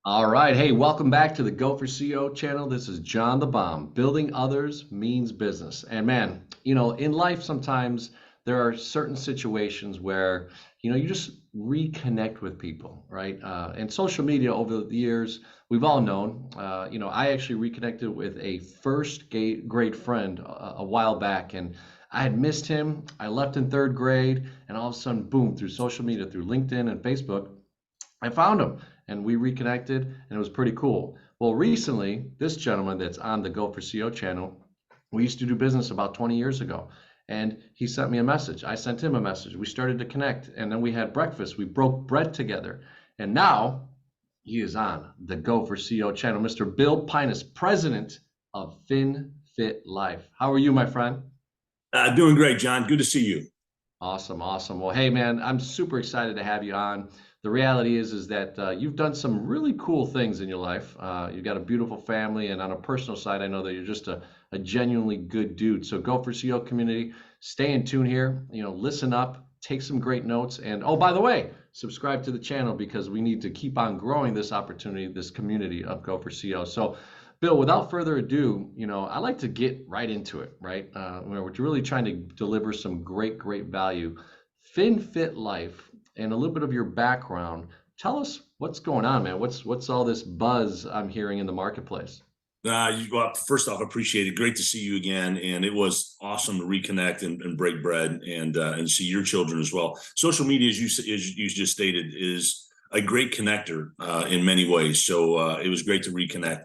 All right. Hey, welcome back to the Go for CO channel. This is John the Bomb. Building others means business. And man, in life sometimes there are certain situations where, you just reconnect with people, right? And social media over the years, we've all known, I actually reconnected with a first grade friend a while back, and I had missed him. I left in third grade, and all of a sudden, boom, through social media, through LinkedIn and Facebook, I found him and we reconnected and it was pretty cool. Well, recently, this gentleman that's on the Go for CO channel, we used to do business about 20 years ago. And he sent me a message. I sent him a message. We started to connect and then we had breakfast. We broke bread together. And now he is on the Go for CO channel. Mr. Bill Pinus, president of FinFit Life. How are you, my friend? Doing great, John. Good to see you. Awesome, awesome. Well, hey man, I'm super excited to have you on. The reality is that you've done some really cool things in your life. You've got a beautiful family, and on a personal side, I know that you're just a genuinely good dude. So go for CO community, stay in tune here. Listen up, take some great notes, and oh, by the way, subscribe to the channel because we need to keep on growing this opportunity, this community of Go for CO. So Bill, without further ado, I like to get right into it, right? We're really trying to deliver some great, great value. FinFit Life and a little bit of your background. Tell us what's going on, man. What's all this buzz I'm hearing in the marketplace? Well, first off, appreciate it. Great to see you again, and it was awesome to reconnect and break bread and see your children as well. Social media, as you just stated, is a great connector in many ways. So it was great to reconnect.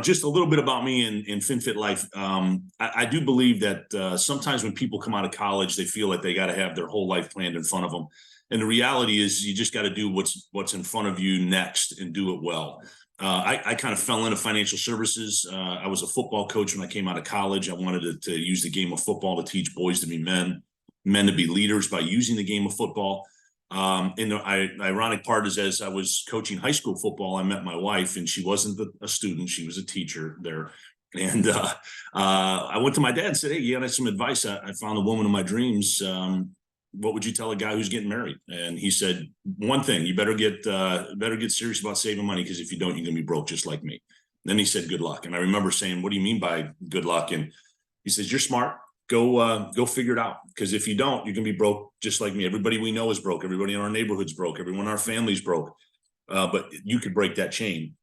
Just a little bit about me in FinFit Life. I do believe that sometimes when people come out of college, they feel like they got to have their whole life planned in front of them. And the reality is you just got to do what's in front of you next and do it well. I kind of fell into financial services. I was a football coach when I came out of college. I wanted to use the game of football to teach boys to be men, men to be leaders by using the game of football. And the ironic part is, as I was coaching high school football, I met my wife, and she wasn't a student; she was a teacher there. And I went to my dad and said, "Hey, you got some advice? I found the woman of my dreams. What would you tell a guy who's getting married?" And he said, "One thing: you better get serious about saving money, because if you don't, you're gonna be broke just like me." Then he said, "Good luck." And I remember saying, "What do you mean by good luck?" And he says, "You're smart. Go figure it out. Because if you don't, you're gonna be broke just like me. Everybody we know is broke. Everybody in our neighborhood's broke. Everyone in our family's broke. But you could break that chain."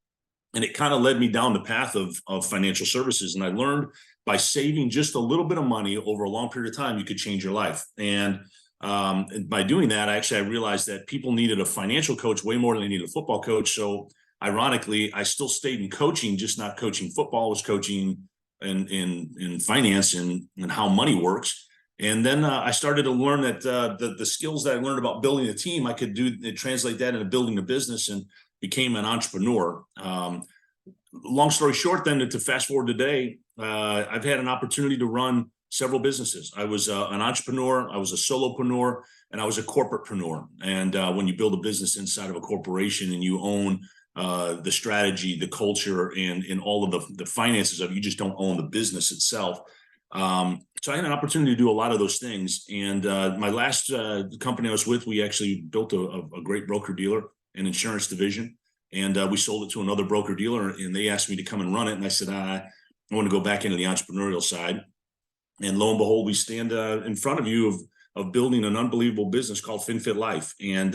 And it kind of led me down the path of financial services. And I learned by saving just a little bit of money over a long period of time, you could change your life. And by doing that, I realized that people needed a financial coach way more than they needed a football coach. So ironically, I still stayed in coaching, just not coaching football. I was coaching in finance and how money works. And then I started to learn that the skills that I learned about building a team, I could translate that into building a business, and became an entrepreneur. Long story short, then to fast forward today, I've had an opportunity to run several businesses. I was an entrepreneur, I was a solopreneur, and I was a corporatepreneur. And when you build a business inside of a corporation and you own the strategy, the culture, and all of the finances of it, you just don't own the business itself. So I had an opportunity to do a lot of those things. And my last company I was with, we actually built a great broker dealer and insurance division. And we sold it to another broker dealer, and they asked me to come and run it. And I said, I want to go back into the entrepreneurial side. And lo and behold, we stand in front of you of building an unbelievable business called FinFit Life. And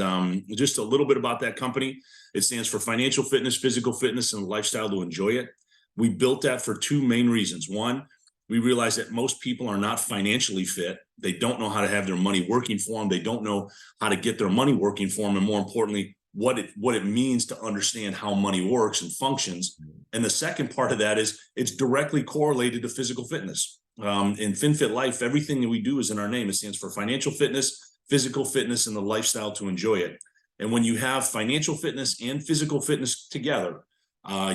just a little bit about that company. It stands for financial fitness, physical fitness, and lifestyle to enjoy it. We built that for two main reasons. One, we realize that most people are not financially fit. They don't know how to have their money working for them. They don't know how to get their money working for them. And more importantly, what it means to understand how money works and functions. And the second part of that is it's directly correlated to physical fitness. In FinFit Life, everything that we do is in our name. It stands for financial fitness, physical fitness, and the lifestyle to enjoy it. And when you have financial fitness and physical fitness together,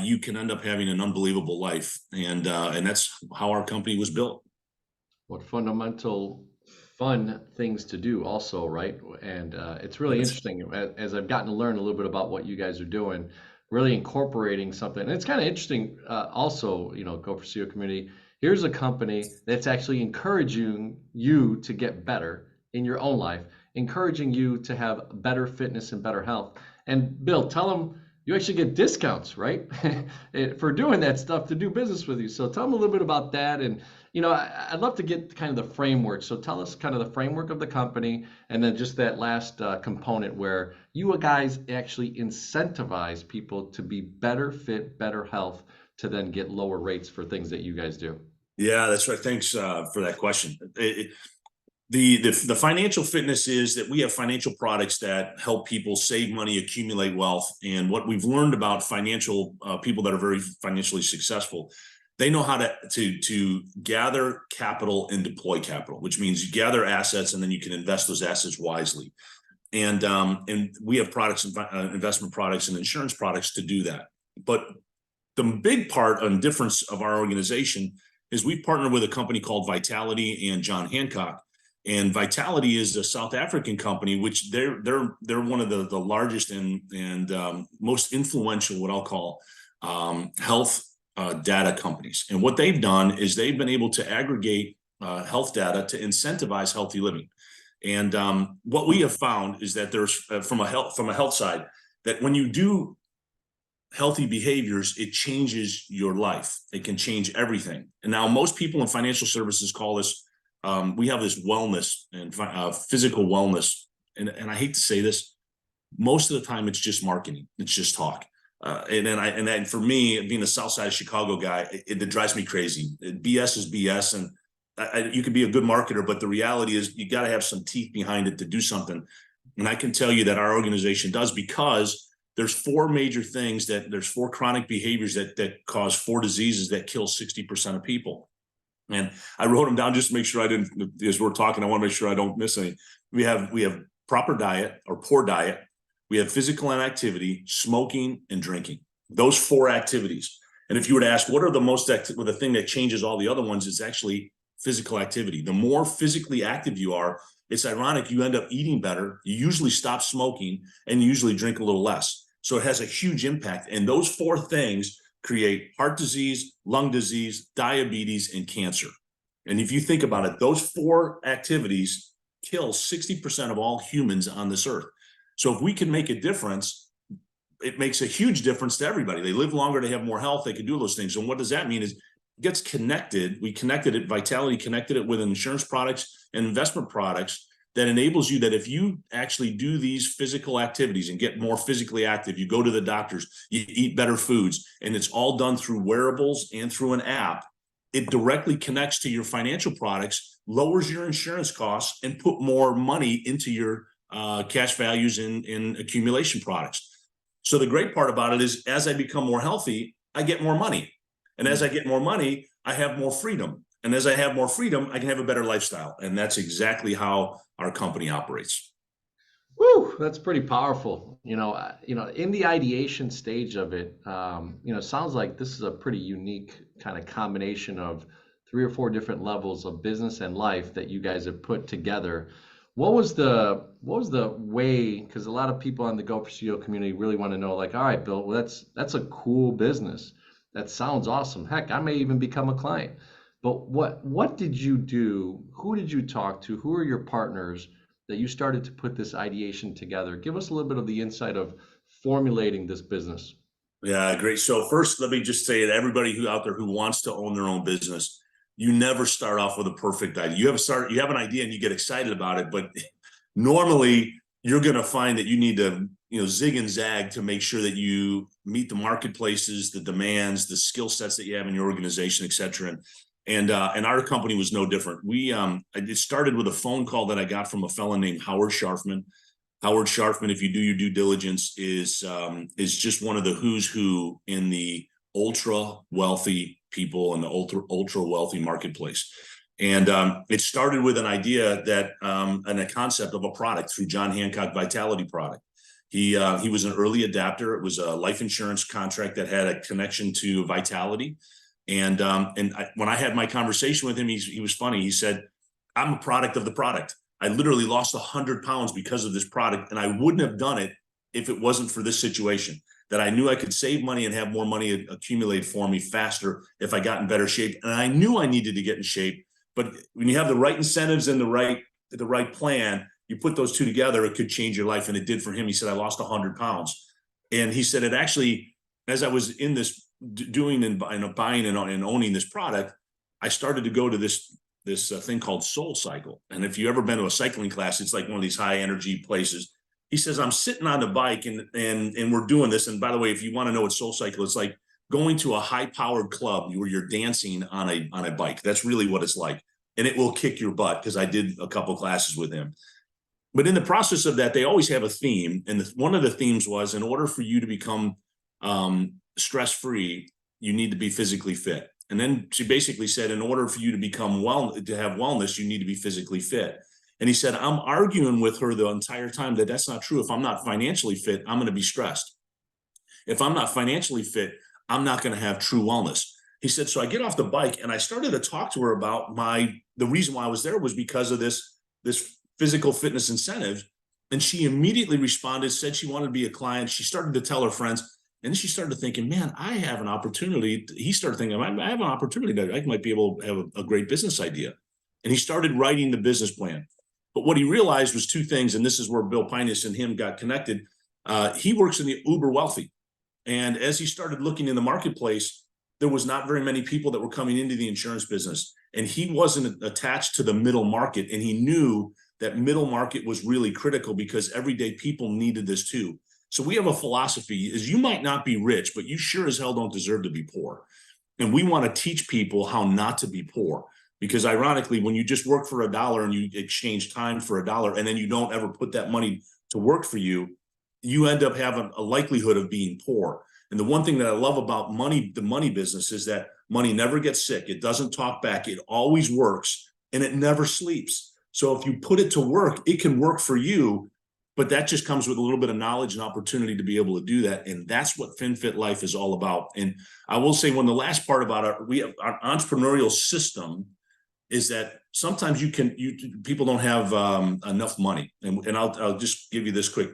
you can end up having an unbelievable life. And that's how our company was built. What fundamental fun things to do also, right? And it's really Yes. interesting as I've gotten to learn a little bit about what you guys are doing, really incorporating something. And it's kind of interesting also, Go for CO community. Here's a company that's actually encouraging you to get better in your own life, encouraging you to have better fitness and better health. And Bill, tell them you actually get discounts, right? For doing that stuff to do business with you. So tell them a little bit about that. And, I'd love to get kind of the framework. So tell us kind of the framework of the company, and then just that last component where you guys actually incentivize people to be better fit, better health, to then get lower rates for things that you guys do. Yeah, that's right. Thanks for that question. The financial fitness is that we have financial products that help people save money, accumulate wealth. And what we've learned about financial people that are very financially successful, they know how to gather capital and deploy capital, which means you gather assets and then you can invest those assets wisely. And we have products, investment products and insurance products to do that. But the big part and difference of our organization is we partner with a company called Vitality and John Hancock. And Vitality is a South African company, which they're one of the largest and most influential, what I'll call health data companies. And what they've done is they've been able to aggregate health data to incentivize healthy living. And what we have found is that there's from a health side, that when you do healthy behaviors, it changes your life. It can change everything. And now most people in financial services call this, we have this wellness and physical wellness. And I hate to say this, most of the time it's just marketing. It's just talk. And for me, being a South Side Chicago guy, it drives me crazy. BS is BS. And you can be a good marketer, but the reality is you got to have some teeth behind it to do something. And I can tell you that our organization does, because there's four major things there's four chronic behaviors that cause four diseases that kill 60% of people. And I wrote them down just to make sure I didn't, as we're talking, I want to make sure I don't miss any. We have proper diet or poor diet. We have physical inactivity, smoking, and drinking. Those four activities. And if you were to ask, what are the thing that changes all the other ones, it's actually physical activity. The more physically active you are, it's ironic, you end up eating better, you usually stop smoking, and you usually drink a little less. So it has a huge impact. And those four things create heart disease, lung disease, diabetes, and cancer. And if you think about it, those four activities kill 60% of all humans on this earth. So if we can make a difference, it makes a huge difference to everybody. They live longer, they have more health, they can do those things. And what does that mean is it gets connected. We connected it, Vitality connected it with insurance products and investment products that enables you that if you actually do these physical activities and get more physically active, you go to the doctors, you eat better foods, and it's all done through wearables and through an app, it directly connects to your financial products, lowers your insurance costs, and put more money into your cash values in accumulation products. So the great part about it is as I become more healthy, I get more money. And as I get more money, I have more freedom. And as I have more freedom, I can have a better lifestyle. And that's exactly how our company operates. Woo, that's pretty powerful. In the ideation stage of it, sounds like this is a pretty unique kind of combination of three or four different levels of business and life that you guys have put together. What was the way? Because a lot of people on the Go for CEO community really want to know, like, all right, Bill, well, that's a cool business. That sounds awesome. Heck, I may even become a client. But what did you do? Who did you talk to? Who are your partners that you started to put this ideation together? Give us a little bit of the insight of formulating this business. Yeah, great. So first, let me just say that everybody who out there who wants to own their own business, you never start off with a perfect idea. You have an idea and you get excited about it, but normally you're going to find that you need to, zig and zag to make sure that you meet the marketplaces, the demands, the skill sets that you have in your organization, et cetera. And our company was no different. It started with a phone call that I got from a fellow named Howard Scharfman. Howard Scharfman, if you do your due diligence, is just one of the who's who in the ultra wealthy people in the ultra wealthy marketplace. And it started with an idea and a concept of a product through John Hancock Vitality product. He was an early adapter. It was a life insurance contract that had a connection to Vitality. And when I had my conversation with him, he was funny. He said, "I'm a product of the product. I literally lost 100 pounds because of this product, and I wouldn't have done it if it wasn't for this situation. That I knew I could save money and have more money accumulate for me faster if I got in better shape. And I knew I needed to get in shape. But when you have the right incentives and the right plan, you put those two together, it could change your life, and it did for him. He said, I lost 100 pounds." And he said it actually, as I was in this doing and buying and owning this product, I started to go to this thing called Soul Cycle. And if you've ever been to a cycling class, it's like one of these high energy places. He says, I'm sitting on the bike and we're doing this. And by the way, if you want to know what Soul Cycle, it's like going to a high powered club where you're dancing on a bike. That's really what it's like. And it will kick your butt, because I did a couple classes with him. But in the process of that, they always have a theme. And one of the themes was, in order for you to become stress-free, you need to be physically fit. And then she basically said, in order for you to become to have wellness, you need to be physically fit. And he said, I'm arguing with her the entire time that that's not true. If I'm not financially fit, I'm going to be stressed. If I'm not financially fit, I'm not going to have true wellness. He said, so I get off the bike and I started to talk to her about the reason why I was there was because of this physical fitness incentive. And she immediately responded, said she wanted to be a client. She started to tell her friends. And then she started thinking, man, I have an opportunity. He started thinking, I have an opportunity that I might be able to have a great business idea. And he started writing the business plan. But what he realized was two things, and this is where Bill Pinus and him got connected. He works in the uber wealthy. And as he started looking in the marketplace, there was not very many people that were coming into the insurance business. And he wasn't attached to the middle market. And he knew that middle market was really critical, because everyday people needed this too. So we have a philosophy is you might not be rich, but you sure as hell don't deserve to be poor. And we want to teach people how not to be poor, because ironically, when you just work for $1 and you exchange time for $1, and then you don't ever put that money to work for you, you end up having a likelihood of being poor. And the one thing that I love about money, the money business, is that money never gets sick. It doesn't talk back. It always works, and it never sleeps. So if you put it to work, it can work for you. But that just comes with a little bit of knowledge and opportunity to be able to do that. And that's what FinFit Life is all about. And I will say, the last part about our entrepreneurial system is that sometimes people don't have enough money. And I'll just give you this quick.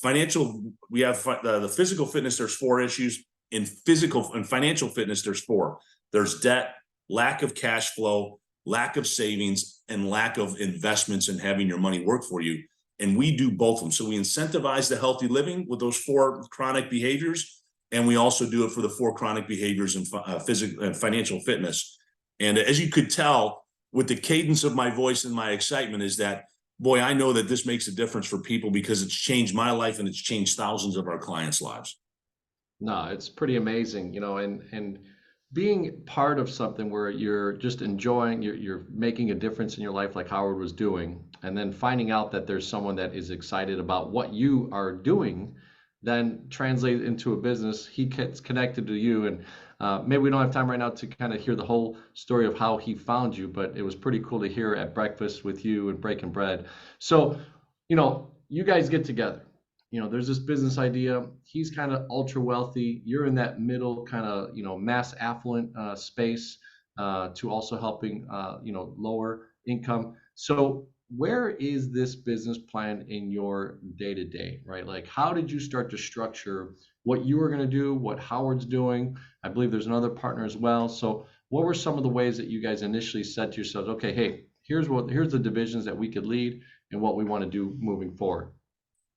We have the physical fitness, there's 4 issues. In physical and financial fitness, there's 4. There's debt, lack of cash flow, lack of savings, and lack of investments in having your money work for you. And we do both of them. So we incentivize the healthy living with those 4 chronic behaviors. And we also do it for the 4 chronic behaviors in physical and financial fitness. And as you could tell with the cadence of my voice and my excitement, is that, boy, I know that this makes a difference for people, because it's changed my life and it's changed thousands of our clients' lives. No, it's pretty amazing, and being part of something where you're just enjoying, you're making a difference in your life like Howard was doing, and then finding out that there's someone that is excited about what you are doing, then translate into a business. He gets connected to you, and maybe we don't have time right now to kind of hear the whole story of how he found you, but it was pretty cool to hear at breakfast with you and breaking bread. So, you guys get together. There's this business idea. He's kind of ultra wealthy. You're in that middle kind of, mass affluent space, to also helping, lower income. So where is this business plan in your day to day, right? Like, how did you start to structure what you were going to do, what Howard's doing? I believe there's another partner as well. So what were some of the ways that you guys initially said to yourselves, okay, hey, here's the divisions that we could lead and what we want to do moving forward?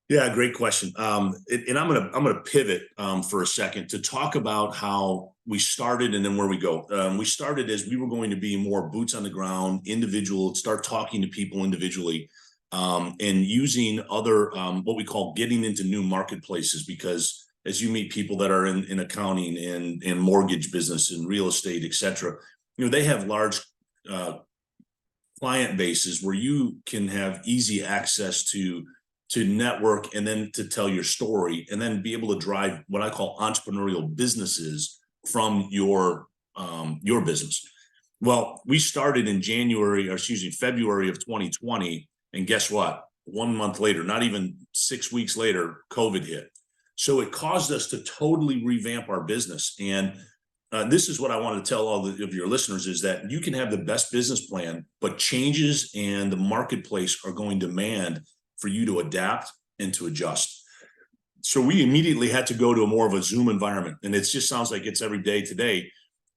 Yeah, great question. And I'm gonna pivot for a second to talk about how we started and then where we go. We started as we were going to be more boots on the ground, individual, start talking to people individually, and using other what we call getting into new marketplaces. Because as you meet people that are in accounting and mortgage business and real estate, et cetera, they have large client bases where you can have easy access to network, and then to tell your story, and then be able to drive what I call entrepreneurial businesses from your business. Well, we started in February of 2020. And guess what? 1 month later, not even 6 weeks later, COVID hit. So it caused us to totally revamp our business. And this is what I want to tell all of your listeners, is that you can have the best business plan, but changes and the marketplace are going to demand for you to adapt and to adjust. So we immediately had to go to a more of a Zoom environment. And it just sounds like it's every day today.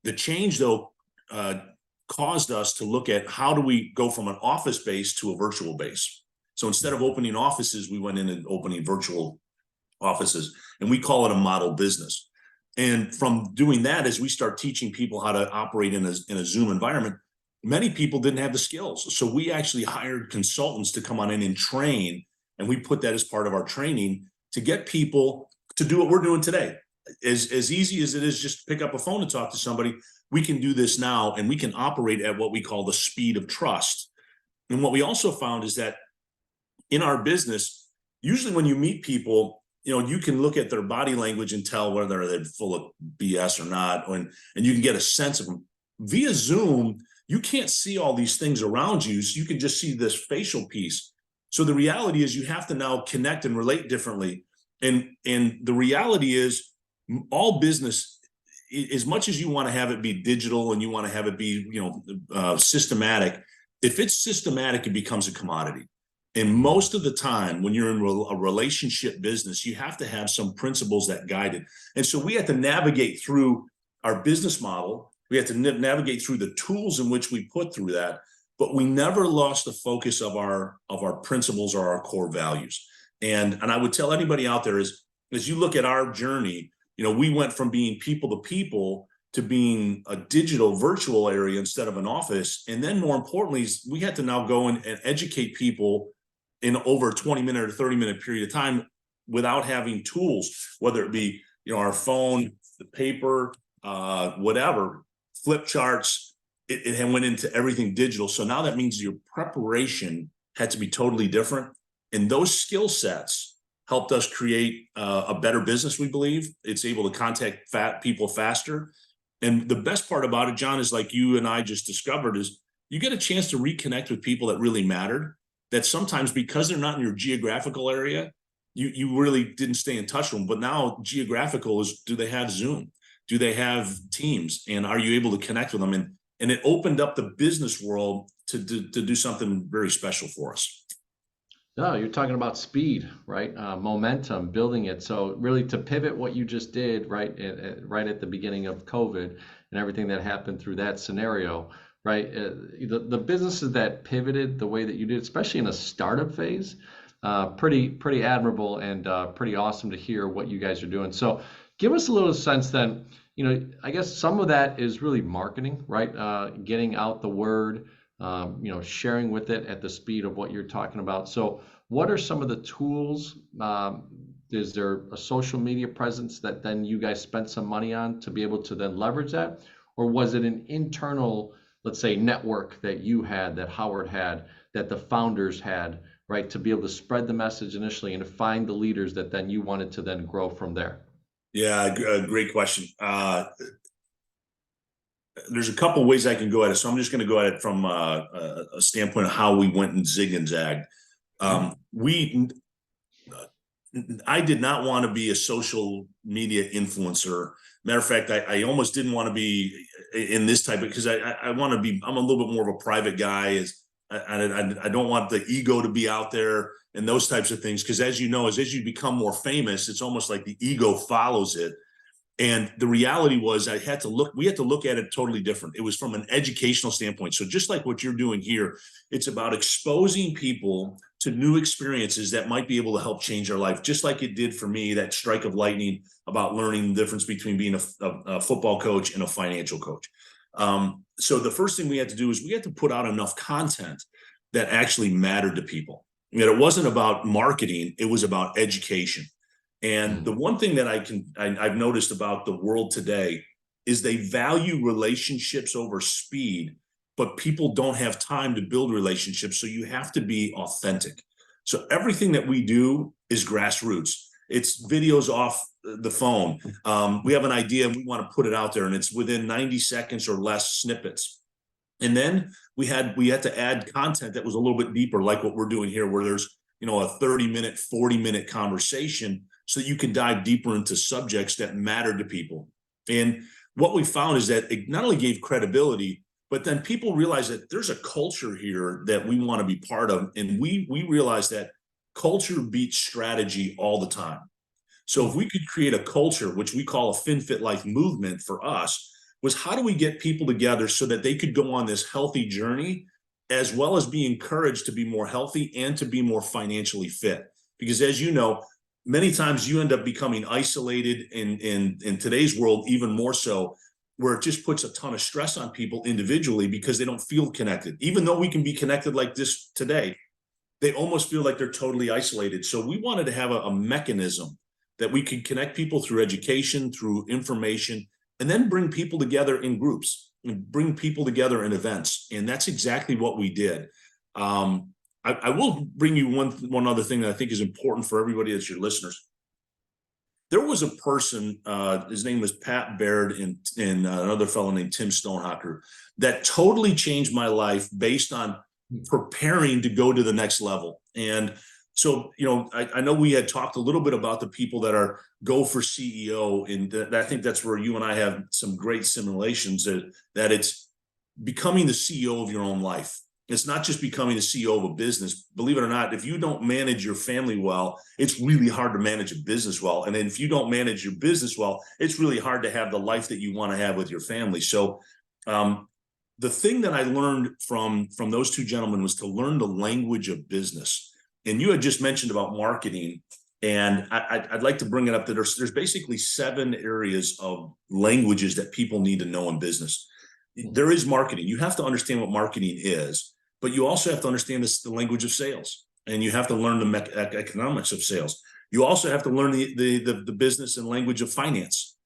The change, though, caused us to look at how do we go from an office base to a virtual base. So instead of opening offices, we went in and opening virtual offices, and we call it a model business. And from doing that, as we start teaching people how to operate in a Zoom environment, many people didn't have the skills. So we actually hired consultants to come on in and train, and we put that as part of our training to get people to do what we're doing today. As easy as it is just pick up a phone and talk to somebody, we can do this now, and we can operate at what we call the speed of trust. And what we also found is that in our business, usually when you meet people, you can look at their body language and tell whether they're full of BS or not, and you can get a sense of them. Via Zoom, you can't see all these things around you, so you can just see this facial piece. So the reality is you have to now connect and relate differently. And the reality is all business, as much as you want to have it be digital and you want to have it be, systematic, if it's systematic, it becomes a commodity. And most of the time when you're in a relationship business, you have to have some principles that guide it. And so we have to navigate through our business model. We have to navigate through the tools in which we put through that, but we never lost the focus of our principles or our core values. And I would tell anybody out there is, as you look at our journey, we went from being people to people to being a digital virtual area instead of an office. And then more importantly, we had to now go and educate people in over a 20-minute or 30-minute period of time without having tools, whether it be, our phone, the paper, whatever, flip charts, it went into everything digital. So now that means your preparation had to be totally different. And those skill sets helped us create a better business, we believe. It's able to contact people faster. And the best part about it, John, is like you and I just discovered, is you get a chance to reconnect with people that really mattered, that sometimes because they're not in your geographical area, you really didn't stay in touch with them. But now geographical is, do they have Zoom? Do they have Teams? And are you able to connect with them? And it opened up the business world to do something very special for us. No, you're talking about speed, right? Momentum, building it. So really to pivot what you just did, right, right at the beginning of COVID and everything that happened through that scenario, right? The businesses that pivoted the way that you did, especially in a startup phase, pretty admirable and pretty awesome to hear what you guys are doing. So give us a little sense then, I guess some of that is really marketing, right? Getting out the word, sharing with it at the speed of what you're talking about. So what are some of the tools? Is there a social media presence that then you guys spent some money on to be able to then leverage that? Or was it an internal, let's say, network that you had, that Howard had, that the founders had, right, to be able to spread the message initially and to find the leaders that then you wanted to then grow from there? Yeah, great question. There's a couple ways I can go at it. So I'm just going to go at it from a standpoint of how we went and zig and zagged. I did not want to be a social media influencer. Matter of fact, I almost didn't want to be in this type of, because I want to be, I'm a little bit more of a private guy. I don't want the ego to be out there and those types of things. Because as you know, as you become more famous, it's almost like the ego follows it. And the reality was we had to look at it totally different. It was from an educational standpoint. So just like what you're doing here, it's about exposing people to new experiences that might be able to help change their life. Just like it did for me, that strike of lightning about learning the difference between being a football coach and a financial coach. So the first thing we had to do is we had to put out enough content that actually mattered to people. It wasn't about marketing, it was about education. And the one thing that I've noticed about the world today is they value relationships over speed, but people don't have time to build relationships. So you have to be authentic. So everything that we do is grassroots. It's videos off the phone. We have an idea and we want to put it out there, and it's within 90 seconds or less snippets. And then we had to add content that was a little bit deeper, like what we're doing here, where there's a 30-minute, 40-minute conversation, so that you can dive deeper into subjects that matter to people. And what we found is that it not only gave credibility, but then people realize that there's a culture here that we want to be part of. And we realize that culture beats strategy all the time. So if we could create a culture, which we call a FinFit Life movement for us, was how do we get people together so that they could go on this healthy journey, as well as be encouraged to be more healthy and to be more financially fit? Because as you know, many times you end up becoming isolated in today's world, even more so, where it just puts a ton of stress on people individually because they don't feel connected. Even though we can be connected like this today, they almost feel like they're totally isolated. So we wanted to have a mechanism that we could connect people through education, through information, and then bring people together in groups and bring people together in events. And that's exactly what we did. I will bring you one other thing that I think is important for everybody that's your listeners. There was a person, his name was Pat Baird, and another fellow named Tim Stonehocker, that totally changed my life based on preparing to go to the next level. And so, I know we had talked a little bit about the people that are go for CEO, and I think that's where you and I have some great simulations that it's becoming the CEO of your own life. It's not just becoming the CEO of a business. Believe it or not, if you don't manage your family well, it's really hard to manage a business well. And then if you don't manage your business well, it's really hard to have the life that you want to have with your family. So the thing that I learned from those two gentlemen was to learn the language of business. And you had just mentioned about marketing, and I'd like to bring it up that there's basically 7 areas of languages that people need to know in business. There is marketing. You have to understand what marketing is, but you also have to understand the language of sales, and you have to learn the economics of sales. You also have to learn the business and language of finance.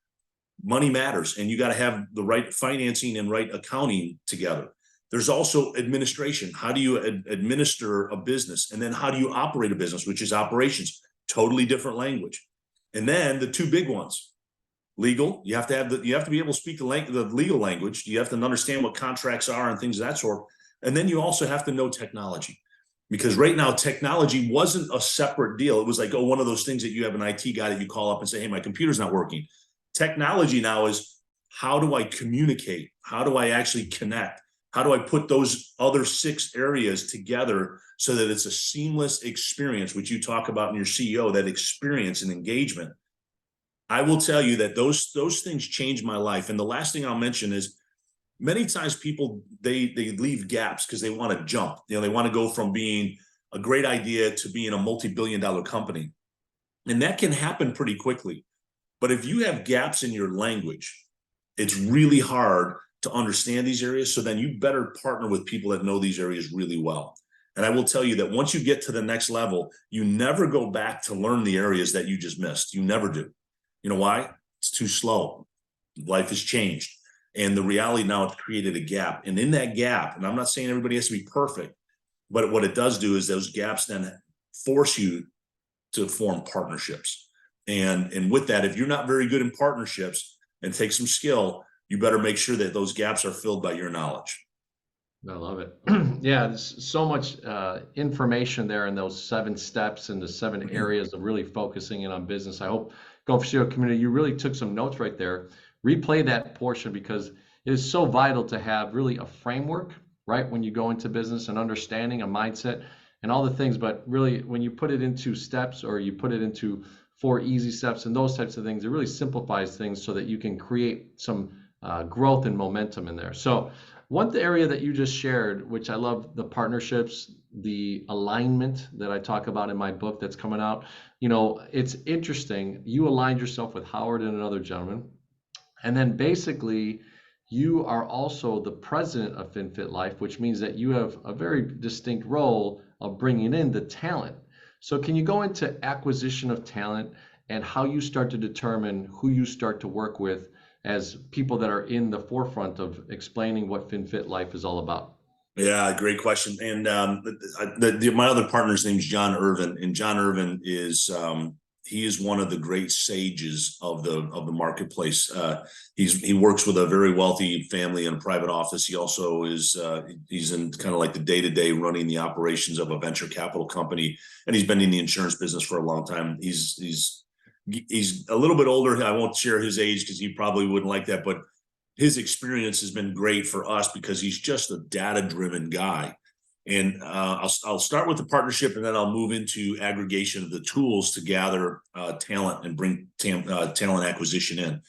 Money matters, and you got to have the right financing and right accounting together. There's also administration. How do you administer a business? And then how do you operate a business, which is operations, totally different language. And then the 2 big ones, legal. You have to be able to speak the legal language. You have to understand what contracts are and things of that sort. And then you also have to know technology, because right now technology wasn't a separate deal. It was like, one of those things that you have an IT guy that you call up and say, hey, my computer's not working. Technology now is, how do I communicate? How do I actually connect? How do I put those other 6 areas together so that it's a seamless experience, which you talk about in your CEO, that experience and engagement? I will tell you that those things changed my life. And the last thing I'll mention is, many times people, they leave gaps because they want to jump. They want to go from being a great idea to being a multi-billion-dollar company. And that can happen pretty quickly. But if you have gaps in your language, it's really hard to understand these areas. So then you better partner with people that know these areas really well. And I will tell you that once you get to the next level, you never go back to learn the areas that you just missed. You never do. You know why? It's too slow. Life has changed. And the reality now, it's created a gap. And in that gap, and I'm not saying everybody has to be perfect, but what it does do is those gaps then force you to form partnerships. And with that, if you're not very good in partnerships and take some skill, you better make sure that those gaps are filled by your knowledge. I love it. Yeah, there's so much information there in those 7 steps and the 7 areas of really focusing in on business. I hope, Go for CEO community, you really took some notes right there. Replay that portion, because it is so vital to have really a framework, right, when you go into business, and understanding a mindset and all the things. But really, when you put it into steps, or you put it into 4 easy steps and those types of things, it really simplifies things so that you can create some growth and momentum in there. So one area that you just shared, which I love, the partnerships, the alignment that I talk about in my book that's coming out. It's interesting. You aligned yourself with Howard and another gentleman. And then basically, you are also the president of FinFit Life, which means that you have a very distinct role of bringing in the talent. So can you go into acquisition of talent and how you start to determine who you start to work with as people that are in the forefront of explaining what FinFit Life is all about? Yeah, great question. And my other partner's name's John Irvin, and John Irvin is he is one of the great sages of the marketplace. He works with a very wealthy family in a private office. He also is he's in kind of like the day-to-day running the operations of a venture capital company, and he's been in the insurance business for a long time. He's a little bit older. I won't share his age because he probably wouldn't like that, but his experience has been great for us because he's just a data-driven guy. And I'll start with the partnership, and then I'll move into aggregation of the tools to gather talent and bring talent acquisition in.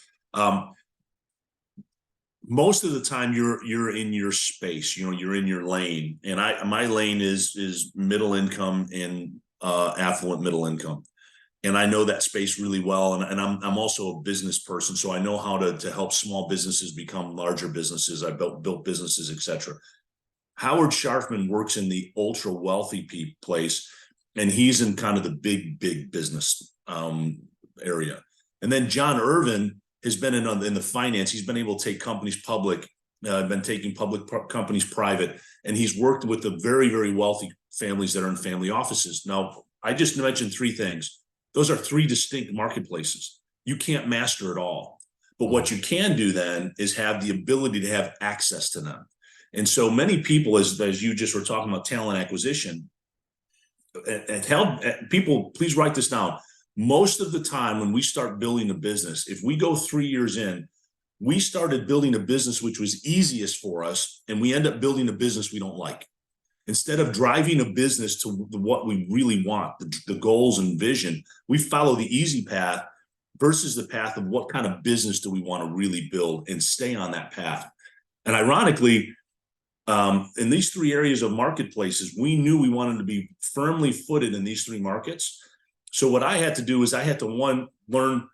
Most of the time, you're in your space. You're in your lane, and my lane is middle income and affluent middle income. and I know that space really well. And I'm also a business person, so I know how to help small businesses become larger businesses. I built businesses, etc. Howard Sharfman works in the ultra wealthy place, and he's in kind of the big business area. And then John Irvin has been in the finance. He's been able to take companies public, been taking companies private, and he's worked with the very wealthy families that are in family offices. Now, I just mentioned three things. Those are three distinct marketplaces. You can't master it all, but what you can do then is have the ability to have access to them. And so many people, as you just were talking about talent acquisition, and help people, please write this down. Most of the time when we start building a business, if we go 3 years in, we started building a business which was easiest for us, and we end up building a business we don't like. Instead of driving a business to what we really want, the goals and vision, we follow the easy path versus the path of what kind of business do we want to really build and stay on that path. And ironically, in these three areas of marketplaces, we knew we wanted to be firmly footed in these three markets. So what I had to do is I had to learn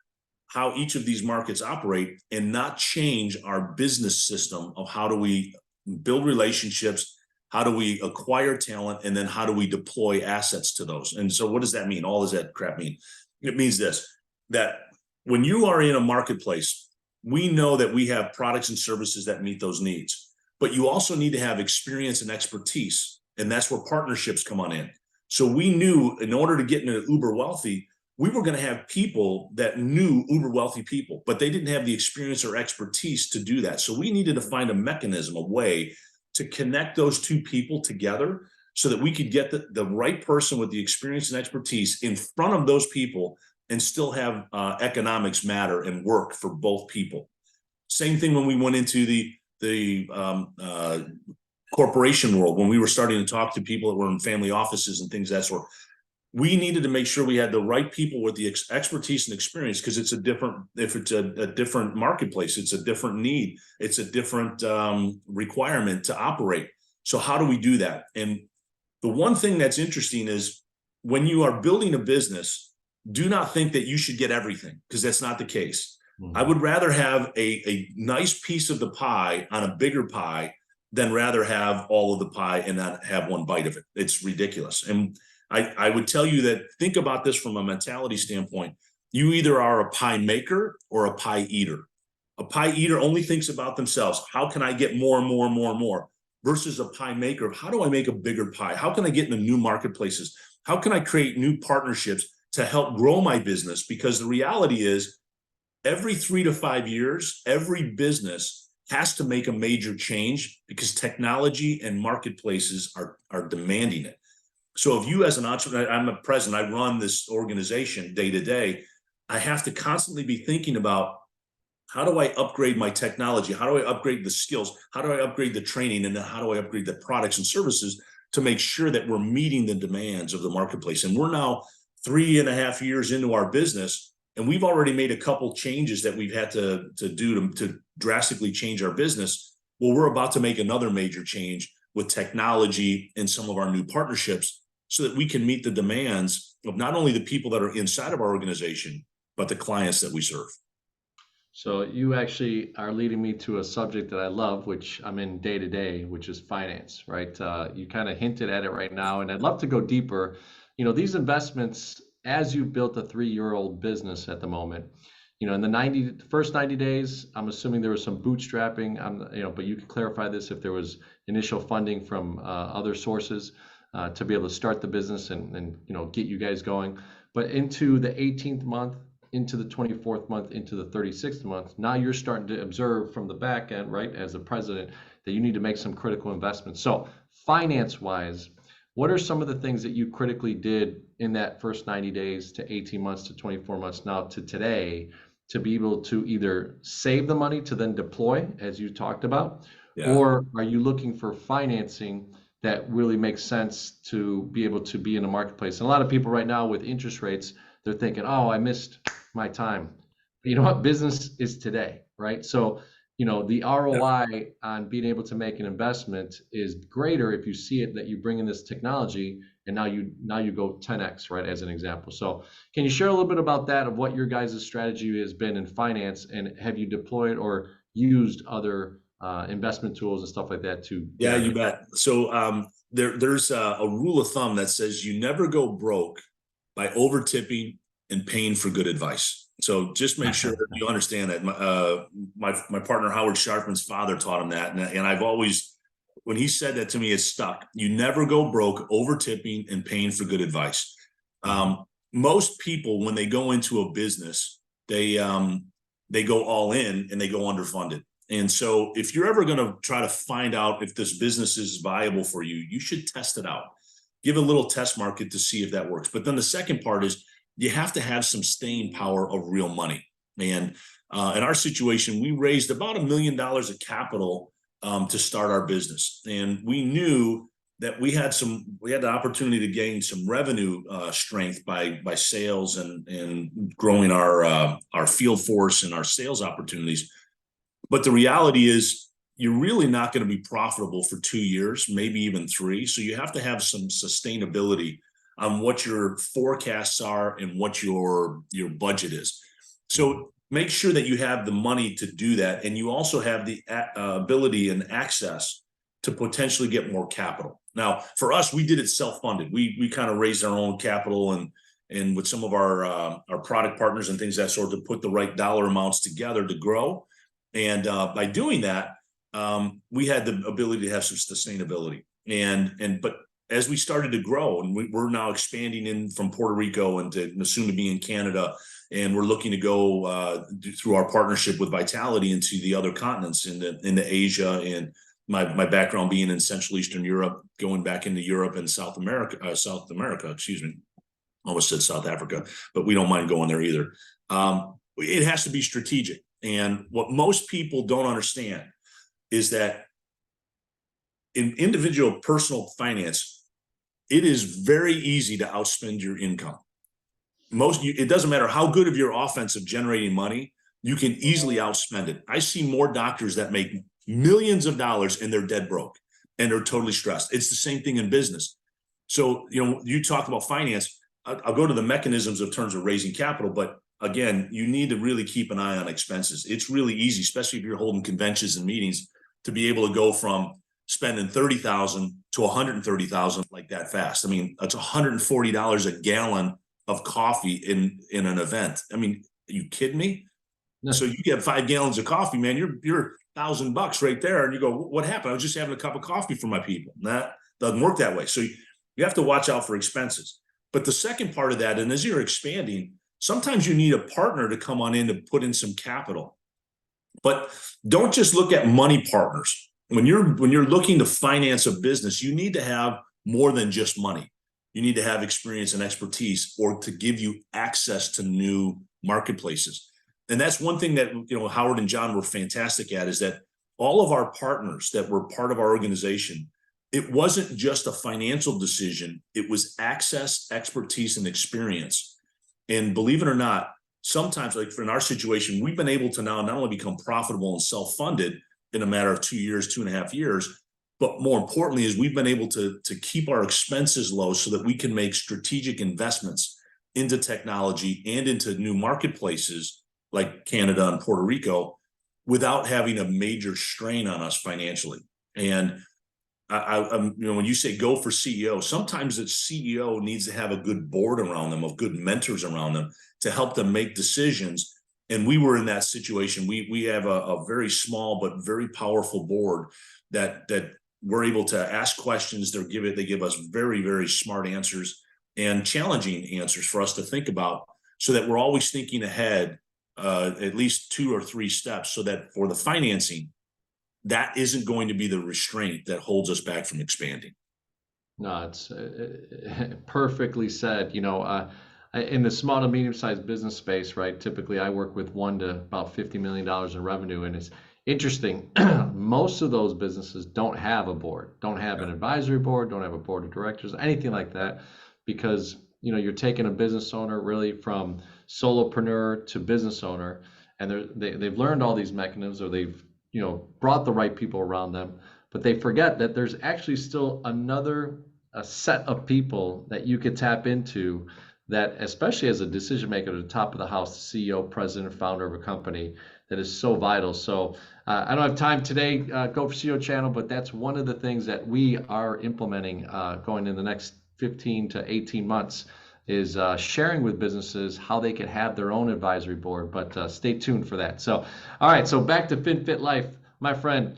how each of these markets operate and not change our business system of how do we build relationships, how do we acquire talent, and then how do we deploy assets to those. And so what does that mean? All does that crap mean? It means this, that when you are in a marketplace, we know that we have products and services that meet those needs, but you also need to have experience and expertise. And that's where partnerships come on in. So we knew in order to get into uber wealthy, we were going to have people that knew uber wealthy people, but they didn't have the experience or expertise to do that. So we needed to find a mechanism, a way to connect those two people together so that we could get the right person with the experience and expertise in front of those people and still have economics matter and work for both people. Same thing when we went into the corporation world, when we were starting to talk to people that were in family offices and things of that sort. We needed to make sure we had the right people with the expertise and experience, because it's a different marketplace, it's a different need, it's a different requirement to operate. So how do we do that? And the one thing that's interesting is when you are building a business, do not think that you should get everything, because that's not the case. I would rather have a nice piece of the pie on a bigger pie than rather have all of the pie and not have one bite of it. It's ridiculous. And I would tell you that, think about this from a mentality standpoint. You either are a pie maker or a pie eater. A pie eater only thinks about themselves. How can I get more and more and more and more? Versus a pie maker. How do I make a bigger pie? How can I get into new marketplaces? How can I create new partnerships to help grow my business? Because the reality is, every 3 to 5 years, every business has to make a major change because technology and marketplaces are demanding it. So if you, as an entrepreneur, I'm a president, I run this organization day to day, I have to constantly be thinking about, how do I upgrade my technology? How do I upgrade the skills? How do I upgrade the training? And then how do I upgrade the products and services to make sure that we're meeting the demands of the marketplace? And we're now 3.5 years into our business, and we've already made a couple changes that we've had to do to drastically change our business. Well, we're about to make another major change with technology and some of our new partnerships, so that we can meet the demands of not only the people that are inside of our organization, but the clients that we serve. So you actually are leading me to a subject that I love, which I'm in day to day, which is finance, right? You kind of hinted at it right now, and I'd love to go deeper. These investments, as you've built a 3-year-old business at the moment, in the first 90 days, I'm assuming there was some bootstrapping, but you can clarify this if there was initial funding from other sources to be able to start the business and get you guys going. But into the 18th month, into the 24th month, into the 36th month, now you're starting to observe from the back end, right, as a president, that you need to make some critical investments. So finance-wise, what are some of the things that you critically did in that first 90 days to 18 months to 24 months now to today to be able to either save the money to then deploy, as you talked about, or are you looking for financing that really makes sense to be able to be in a marketplace? And a lot of people right now with interest rates, they're thinking, oh, I missed my time. But you know what? Business is today, right? So, the ROI on being able to make an investment is greater if you see it that you bring in this technology and now you go 10x, right, as an example. So can you share a little bit about that, of what your guys' strategy has been in finance, and have you deployed or used other investment tools and stuff like that to get Yeah, out of you it? bet. So there's a rule of thumb that says you never go broke by over tipping and paying for good advice. So just make sure that you understand that. My partner Howard Sharpman's father taught him that, and I've always, when he said that to me, it stuck. You never go broke over tipping and paying for good advice. Most people, when they go into a business, they go all in and they go underfunded. And so if you're ever going to try to find out if this business is viable for you, you should test it out. Give a little test market to see if that works. But then the second part is you have to have some staying power of real money. And in our situation, we raised about $1 million of capital to start our business. And we knew that we had the opportunity to gain some revenue strength by sales and growing our field force and our sales opportunities. But the reality is you're really not going to be profitable for 2 years, maybe even 3. So you have to have some sustainability on what your forecasts are and what your budget is. So make sure that you have the money to do that. And you also have the ability and access to potentially get more capital. Now, for us, we did it self-funded. We kind of raised our own capital and with some of our product partners and things of that sort, to put the right dollar amounts together to grow. And by doing that, we had the ability to have some sustainability. But as we started to grow, and we're now expanding in from Puerto Rico and soon to be in Canada, and we're looking to go through our partnership with Vitality into the other continents, into Asia, and my background being in Central Eastern Europe, going back into Europe and South America, excuse me, almost said South Africa, but we don't mind going there either. It has to be strategic. And what most people don't understand is that in individual personal finance, it is very easy to outspend your income. It doesn't matter how good of your offense of generating money, you can easily outspend it. I see more doctors that make millions of dollars and they're dead broke and they're totally stressed. It's the same thing in business. So, you talk about finance, I'll go to the mechanisms in terms of raising capital, but again, you need to really keep an eye on expenses. It's really easy, especially if you're holding conventions and meetings, to be able to go from spending $30,000 to $130,000 like that fast. I mean, that's $140 a gallon of coffee in an event. I mean, are you kidding me? No. So you get 5 gallons of coffee, man, you're $1,000 right there. And you go, what happened? I was just having a cup of coffee for my people. That doesn't work that way. So you have to watch out for expenses. But the second part of that, and as you're expanding, sometimes you need a partner to come on in to put in some capital. But don't just look at money partners. When you're looking to finance a business, you need to have more than just money. You need to have experience and expertise, or to give you access to new marketplaces. And that's one thing that Howard and John were fantastic at, is that all of our partners that were part of our organization, it wasn't just a financial decision. It was access, expertise, and experience. And believe it or not, sometimes, like in our situation, we've been able to now not only become profitable and self-funded in a matter of 2 years, 2.5 years, but more importantly is we've been able to keep our expenses low so that we can make strategic investments into technology and into new marketplaces like Canada and Puerto Rico without having a major strain on us financially. And when you say go for CEO, sometimes the CEO needs to have a good board around them, of good mentors around them to help them make decisions. And we were in that situation. We have a very small but very powerful board that we're able to ask questions. They give us very, very smart answers and challenging answers for us to think about, so that we're always thinking ahead, at least 2 or 3 steps, so that for the financing, that isn't going to be the restraint that holds us back from expanding. No, it's perfectly said. In the small to medium-sized business space, right? Typically, I work with 1 to about $50 million in revenue, and it's interesting. Most of those businesses don't have a board, don't have an advisory board, don't have a board of directors, anything like that, because you're taking a business owner really from solopreneur to business owner, and they've learned all these mechanisms, or they've brought the right people around them, but they forget that there's actually still another a set of people that you could tap into that, especially as a decision maker at the top of the house, CEO, president, founder of a company, that is so vital. So I don't have time today, Go for CEO channel, but that's one of the things that we are implementing going in the next 15 to 18 months is sharing with businesses how they could have their own advisory board. But stay tuned for that. So, all right, so back to FinFit Life. My friend,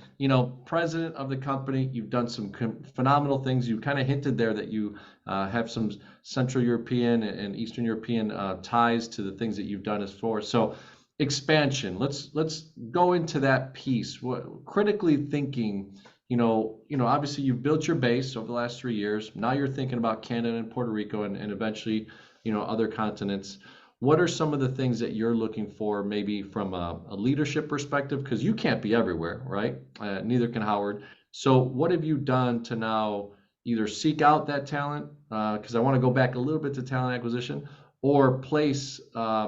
president of the company, you've done some phenomenal things. You kind of hinted there that you have some Central European and Eastern European ties to the things that you've done as for. So expansion, let's go into that piece. Critically thinking, obviously you've built your base over the last 3 years. Now you're thinking about Canada and Puerto Rico and eventually, other continents. What are some of the things that you're looking for, maybe from a leadership perspective? Because you can't be everywhere, right? Neither can Howard. So what have you done to now either seek out that talent, because I want to go back a little bit to talent acquisition, or place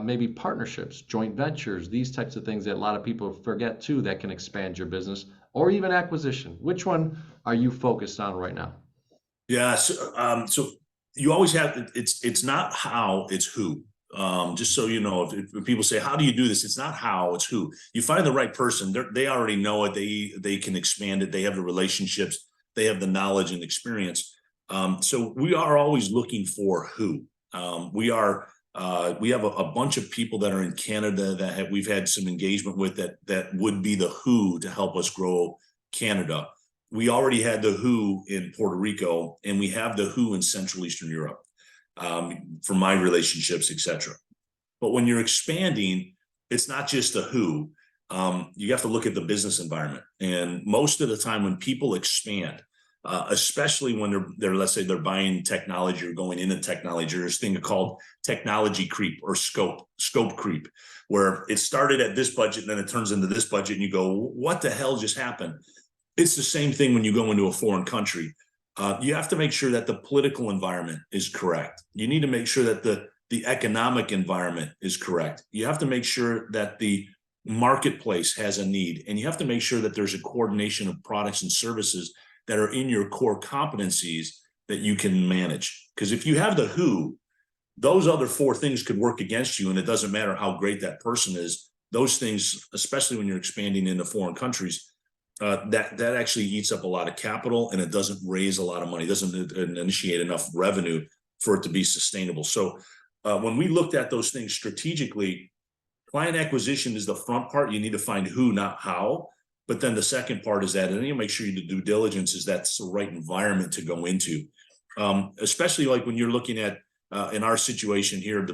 maybe partnerships, joint ventures, these types of things that a lot of people forget too, that can expand your business, or even acquisition. Which one are you focused on right now? Yeah. So you always have, it's not how, it's who. Just so you know, if people say, how do you do this? It's not how, it's who. You find the right person, they already know it. They can expand it. They have the relationships, they have the knowledge and experience. So we are always looking for who. We have a bunch of people that are in Canada that we've had some engagement with that would be the who to help us grow Canada. We already had the who in Puerto Rico, and we have the who in Central Eastern Europe. For my relationships, etc. But when you're expanding, it's not just a who. You have to look at the business environment. And most of the time when people expand, especially when they're let's say they're buying technology or going into technology, there's a thing called technology creep or scope creep, where it started at this budget and then it turns into this budget and you go, what the hell just happened? It's the same thing when you go into a foreign country. You have to make sure that the political environment is correct. You need to make sure that the economic environment is correct. You have to make sure that the marketplace has a need, and you have to make sure that there's a coordination of products and services that are in your core competencies that you can manage. Because if you have the who, those other four things could work against you, and it doesn't matter how great that person is. Those things, especially when you're expanding into foreign countries, that actually eats up a lot of capital, and it doesn't raise a lot of money. It doesn't initiate enough revenue for it to be sustainable. So when we looked at those things strategically, client acquisition is the front part. You need to find who, not how. But then the second part is that, and you make sure you do due diligence, is that's the right environment to go into. Especially like when you're looking at, in our situation here,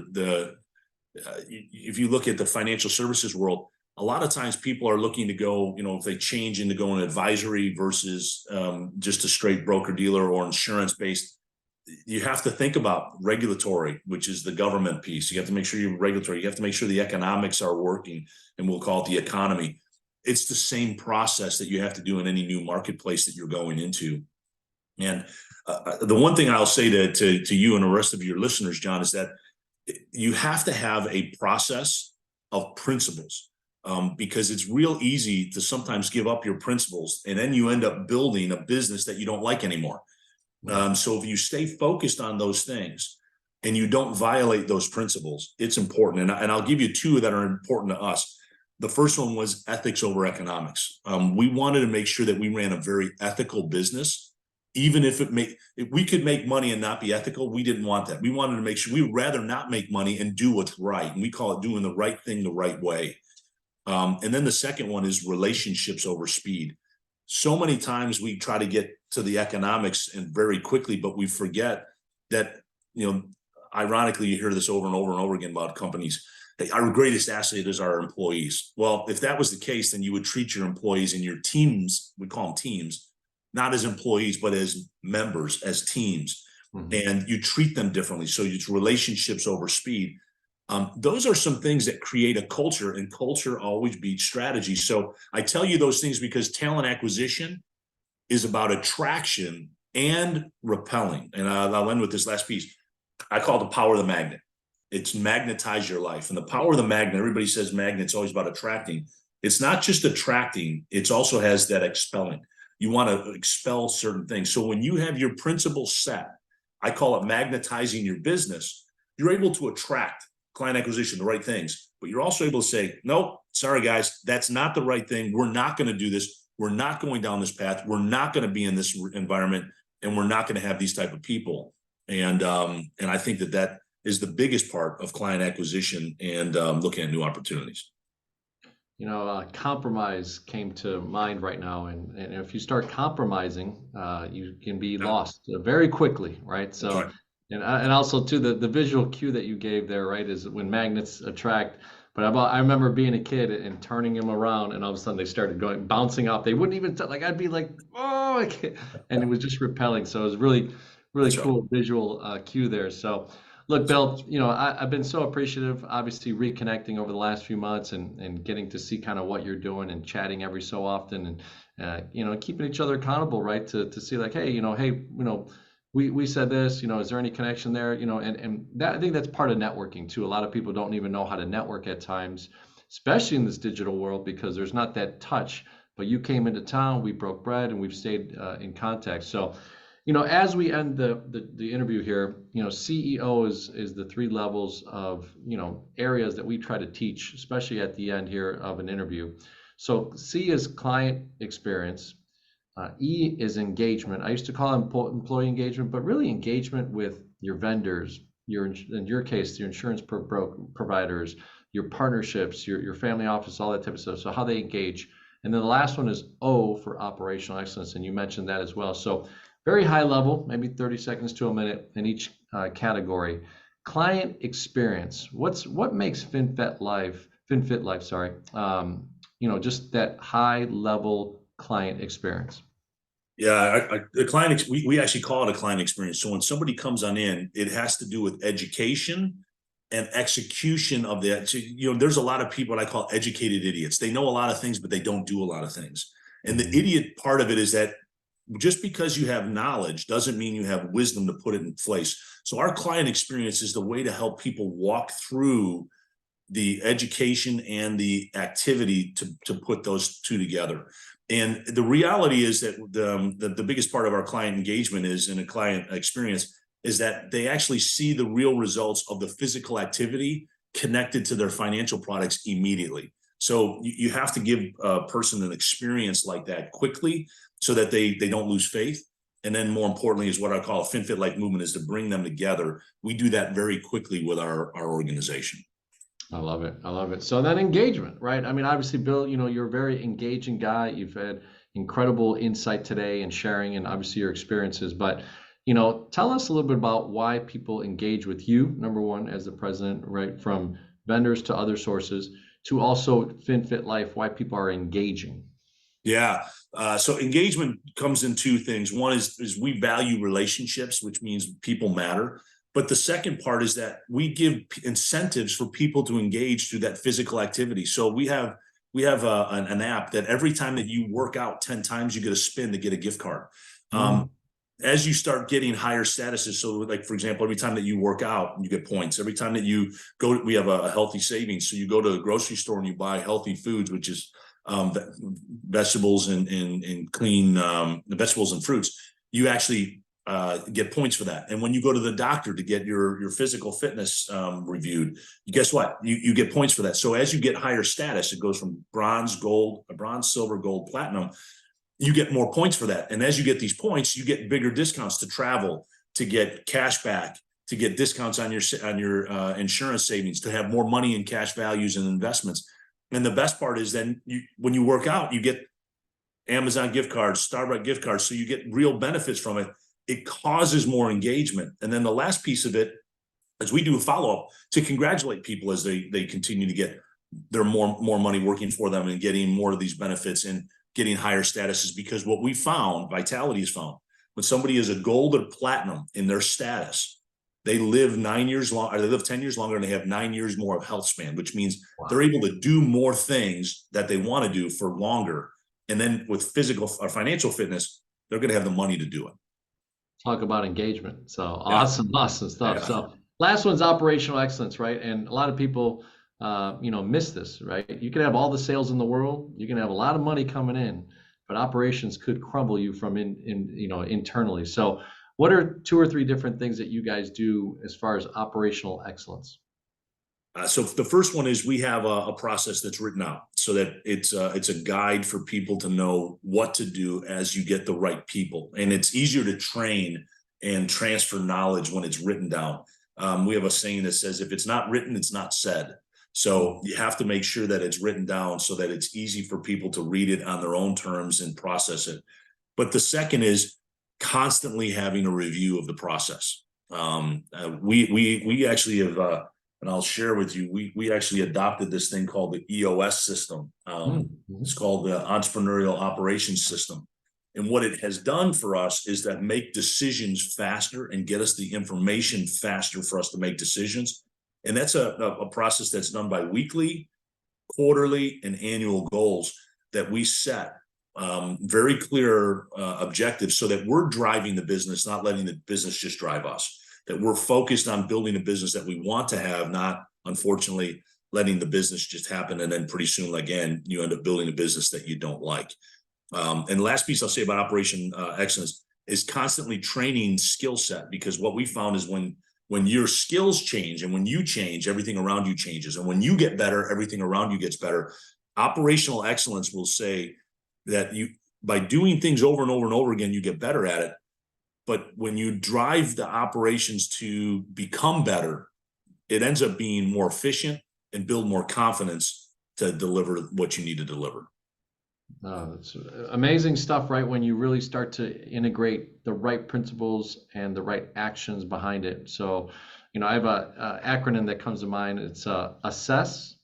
if you look at the financial services world, a lot of times people are looking to go, if they change into going advisory versus just a straight broker dealer or insurance based, you have to think about regulatory, which is the government piece. You have to make sure you're regulatory. You have to make sure the economics are working, and we'll call it the economy. It's the same process that you have to do in any new marketplace that you're going into. And the one thing I'll say to you and the rest of your listeners, John, is that you have to have a process of principles. Because it's real easy to sometimes give up your principles, and then you end up building a business that you don't like anymore. So if you stay focused on those things and you don't violate those principles, it's important. And I'll give you two that are important to us. The first one was ethics over economics. We wanted to make sure that we ran a very ethical business. Even if if we could make money and not be ethical, we didn't want that. We wanted to make sure, we would rather not make money and do what's right. And we call it doing the right thing the right way. And then the second one is relationships over speed. So many times we try to get to the economics and very quickly, but we forget that, ironically, you hear this over and over and over again about companies. Hey, our greatest asset is our employees. Well, if that was the case, then you would treat your employees and your teams, we call them teams, not as employees, but as members, as teams. Mm-hmm. And you treat them differently. So it's relationships over speed. Those are some things that create a culture, and culture always beats strategy. So I tell you those things because talent acquisition is about attraction and repelling. And I'll end with this last piece. I call it the power of the magnet. It's magnetize your life. And the power of the magnet, everybody says magnet's always about attracting. It's not just attracting, it also has that expelling. You want to expel certain things. So when you have your principles set, I call it magnetizing your business, you're able to attract client acquisition, the right things, but you're also able to say, nope, sorry guys, that's not the right thing. We're not going to do this. We're not going down this path. We're not going to be in this environment, and we're not going to have these type of people. And I think that is the biggest part of client acquisition and looking at new opportunities. Compromise came to mind right now, and if you start compromising, you can be lost very quickly, right? So, right. And also too, the visual cue that you gave there, right, is when magnets attract. But I remember being a kid and turning them around, and all of a sudden they started bouncing off. They wouldn't even like I'd be like, oh, I can't, and it was just repelling. So it was really That's cool right. visual cue there. So. Look, Bill, I've been so appreciative, obviously reconnecting over the last few months and getting to see kind of what you're doing and chatting every so often and, keeping each other accountable, right? To see like, hey, we said this, is there any connection there? And that I think that's part of networking too. A lot of people don't even know how to network at times, especially in this digital world, because there's not that touch. But you came into town, we broke bread, and we've stayed in contact. So, as we end the interview here, CEO is the three levels of, areas that we try to teach, especially at the end here of an interview. So C is client experience. E is engagement. I used to call it employee engagement, but really engagement with your vendors, in your case, your insurance providers, your partnerships, your family office, all that type of stuff. So how they engage. And then the last one is O for operational excellence, and you mentioned that as well. So very high level, maybe 30 seconds to a minute in each category. Client experience. What makes FinFit Life, sorry, just that high level client experience? Yeah, the client, we actually call it a client experience. So when somebody comes on in, it has to do with education and execution of that. So, there's a lot of people what I call educated idiots. They know a lot of things, but they don't do a lot of things. And the idiot part of it is that just because you have knowledge doesn't mean you have wisdom to put it in place. So our client experience is the way to help people walk through the education and the activity to put those two together. And the reality is that the biggest part of our client engagement is in a client experience is that they actually see the real results of the physical activity connected to their financial products immediately. So you have to give a person an experience like that quickly so that they don't lose faith. And then more importantly is what I call a FinFit Life movement, is to bring them together. We do that very quickly with our organization. I love it. I love it. So then engagement, right? I mean, obviously, Bill, you're a very engaging guy. You've had incredible insight today and sharing and obviously your experiences. But, tell us a little bit about why people engage with you, number one, as the president, right? From vendors to other sources to also FinFit Life, why people are engaging. Yeah. So engagement comes in two things. One is we value relationships, which means people matter. But the second part is that we give incentives for people to engage through that physical activity. So we have an app that every time that you work out 10 times, you get a spin to get a gift card. As you start getting higher statuses, so like, for example, every time that you work out, you get points. Every time that you go, we have a healthy savings. So you go to the grocery store and you buy healthy foods, which is vegetables and clean vegetables and fruits. You actually get points for that. And when you go to the doctor to get your physical fitness reviewed, guess what? You get points for that. So as you get higher status, it goes from bronze, silver, gold, platinum. You get more points for that. And as you get these points, you get bigger discounts to travel, to get cash back, to get discounts on your insurance savings, to have more money in cash values and investments. And the best part is then when you work out, you get Amazon gift cards, Starbucks gift cards. So you get real benefits from it. It causes more engagement. And then the last piece of it is we do a follow-up to congratulate people as they continue to get their more money working for them and getting more of these benefits and getting higher statuses. Because what we found, Vitality has found, when somebody is a gold or platinum in their status, they live 9 years long, or they live 10 years longer, and they have 9 years more of health span, which means they're able to do more things that they want to do for longer. And then with physical or financial fitness, they're going to have the money to do it. Talk about engagement. So awesome stuff. Yeah. So last one's operational excellence, right? And a lot of people, miss this, right? You can have all the sales in the world. You can have a lot of money coming in. but operations could crumble you from internally. So what are 2 or 3 different things that you guys do as far as operational excellence? So the first one is we have a process that's written out so that it's a guide for people to know what to do as you get the right people, and it's easier to train and transfer knowledge when it's written down. We have a saying that says, if it's not written, it's not said. So you have to make sure that it's written down so that it's easy for people to read it on their own terms and process it. But the second is constantly having a review of the process. We actually have. And I'll share with you, we actually adopted this thing called the EOS system. It's called the Entrepreneurial Operations System. And what it has done for us is that make decisions faster and get us the information faster for us to make decisions. And that's a process that's done by weekly, quarterly, and annual goals that we set. Very clear objectives so that we're driving the business, not letting the business just drive us. That we're focused on building a business that we want to have, not, unfortunately, letting the business just happen. And then pretty soon, again, you end up building a business that you don't like. And the last piece I'll say about operation excellence is constantly training skill set, because what we found is when your skills change and when you change, everything around you changes. And when you get better, everything around you gets better. Operational excellence will say that by doing things over and over and over again, you get better at it. But when you drive the operations to become better, it ends up being more efficient and build more confidence to deliver what you need to deliver. It's amazing stuff, right? When you really start to integrate the right principles and the right actions behind it. So, I have a acronym that comes to mind. It's assess,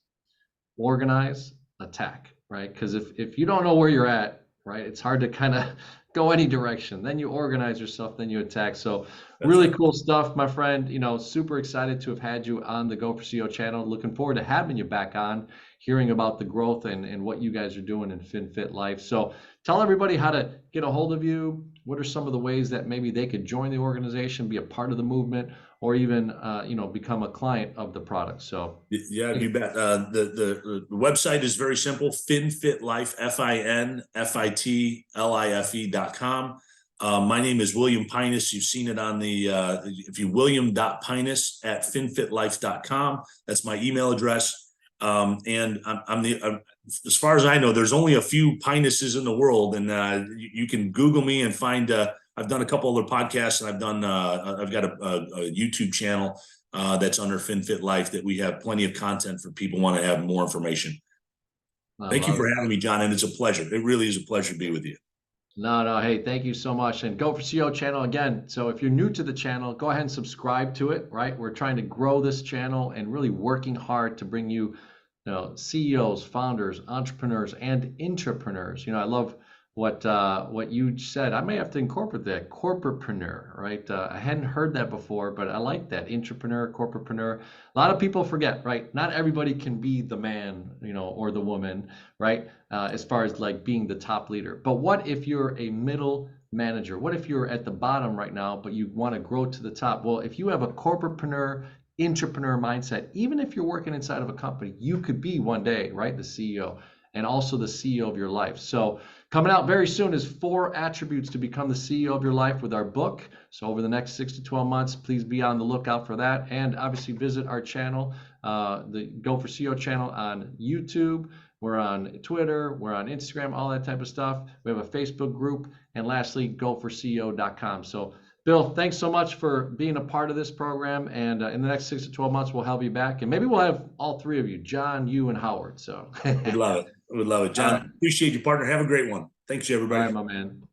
organize, attack, right? Because if you don't know where you're at, right, it's hard to kind of go any direction. Then you organize yourself, then you attack. So really cool stuff, my friend. Super excited to have had you on the Go for CEO channel. Looking forward to having you back on, hearing about the growth and what you guys are doing in FinFit Life. So tell everybody how to get a hold of you. What are some of the ways that maybe they could join the organization, be a part of the movement, or even become a client of the product? So yeah, you bet. The website is very simple: FinFitLife, FinFitLife.com. My name is William Pinus. You've seen it on the if you William.Pinus@FinFitLife.com. That's my email address. And I'm as far as I know, there's only a few Pinuses in the world, and you can Google me and find. I've done a couple other podcasts, and I've got a YouTube channel that's under FinFit Life that we have plenty of content for people who want to have more information. Thank you for having me, John, and it's a pleasure. It really is a pleasure to be with you. No. Hey, thank you so much. And Go for CEO channel again. So if you're new to the channel, go ahead and subscribe to it, right? We're trying to grow this channel and really working hard to bring you, CEOs, founders, entrepreneurs, and intrapreneurs. I love what you said. I may have to incorporate that, corporatepreneur, right? I hadn't heard that before, but I like that, intrapreneur, corporatepreneur. A lot of people forget, right? Not everybody can be the man, or the woman, right? As far as like being the top leader. But what if you're a middle manager? What if you're at the bottom right now, but you want to grow to the top? Well, if you have a corporatepreneur, intrapreneur mindset, even if you're working inside of a company, you could be one day, right, the CEO, and also the CEO of your life. So coming out very soon is 4 attributes to become the CEO of your life with our book. So over the next 6 to 12 months, please be on the lookout for that. And obviously visit our channel, the Go for CEO channel on YouTube. We're on Twitter, we're on Instagram, all that type of stuff. We have a Facebook group, and lastly, goforceo.com. So Bill, thanks so much for being a part of this program. And in the next 6 to 12 months, we'll have you back. And maybe we'll have all 3 of you, John, you, and Howard. So We'd love it. We'd love it. John, appreciate you, partner. Have a great one. Thanks, everybody. All right, my man.